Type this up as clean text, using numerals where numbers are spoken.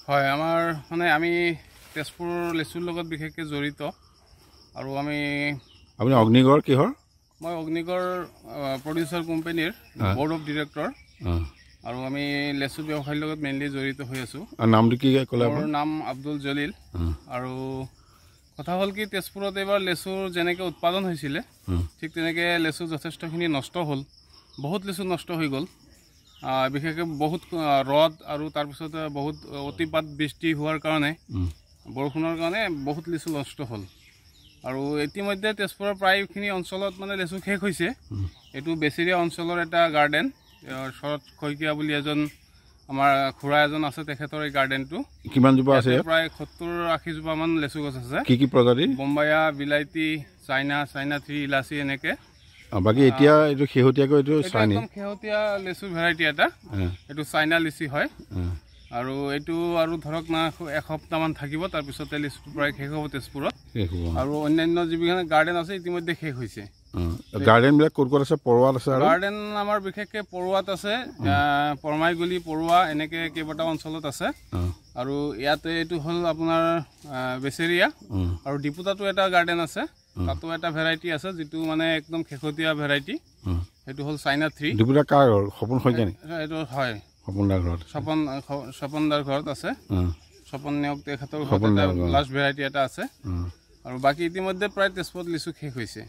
হয় আমাৰ মানে আমি তেজপুৰ লেচুৰ লগত বিশেষকৈ জড়িত আৰু আপুনি অগ্নিগড় কিহৰ মই অগ্নিগড় প্ৰডিউচাৰ কোম্পানীৰ বৰ্ড অফ ডিৰেক্টৰ আৰু আমি লেচু ব্যৱসায়ৰ লগত মেইনলি জড়িত হৈ আছোঁ। নামটো কি ক'লে? মোৰ নাম আব্দুল জলিল। আৰু কথা হ'ল কি তেজপুৰত এইবাৰ লেচুৰ যেনেকৈ উৎপাদন হৈছিলে ঠিক তেনেকৈ লেচু যথেষ্টখিনি নষ্ট হ'ল, বহুত লেচু নষ্ট হৈ গ'ল। বিশেষকৈ বহুত ৰ'দ আৰু তাৰপিছতে বহুত অতিপাত বৃষ্টি হোৱাৰ কাৰণে বৰষুণৰ কাৰণে বহুত লেচু নষ্ট হ'ল। আৰু ইতিমধ্যে তেজপুৰৰ প্ৰায়খিনি অঞ্চলত মানে লেচু শেষ হৈছে। এইটো বেচিৰিয়া অঞ্চলৰ এটা গাৰ্ডেন, শৰৎ শইকীয়া বুলি এজন আমাৰ খুৰা এজন আছে, তেখেতৰ এই গাৰ্ডেনটো। কিমান জোপা আছে? প্ৰায় 70-80 জোপামান লেচু গছ আছে। কি কি প্ৰজাতি? বোম্বাইয়া, বিলাইতি, চাইনা 3, ইলাচি এনেকৈ। বাকী এতিয়া এইটো শেহতীয়াকৈ এইটো একদম শেহতীয়া লেচু ভেৰাইটি এটা, এইটো চাইনা লিচি হয়। আৰু এইটো আৰু ধৰক না এসপ্তাহমান থাকিব, তাৰপিছতে লিচুটো প্ৰায় শেষ হ'ব তেজপুৰত। আৰু অন্যান্য যিবিলাক গাৰ্ডেন আছে ইতিমধ্যে শেষ হৈছে। গাৰ্ডেনবিলাক ক'ত ক'ত আছে? পৰুৱাত আছে? গাৰ্ডেন আমাৰ বিশেষকৈ পৰুৱাত আছে, পৰমাইগুলি, পৰুৱা এনেকৈ কেইবাটাও অঞ্চলত আছে। আৰু ইয়াতে এইটো হ'ল আপোনাৰ বেচেৰিয়া আৰু ডিপুতাতো এটা গাৰ্ডেন আছে, তাতো এটা ভেৰাইটি আছে যিটো মানে একদম শেহতীয়া ভেৰাইটি, সেইটো হ'ল চাইনা 3। ডিপুতা কাৰ ঘৰ? সপোন শইকীয়া নেকি? এইটো হয়, সপোনদাৰ ঘৰত। স্বপনদাৰ ঘৰত আছে। স্বপন নেওগ তেখেতৰ ঘৰত লাষ্ট ভেৰাইটি এটা আছে। আৰু বাকী ইতিমধ্যে প্ৰায় তেজপুৰত লিচু শেষ হৈছে।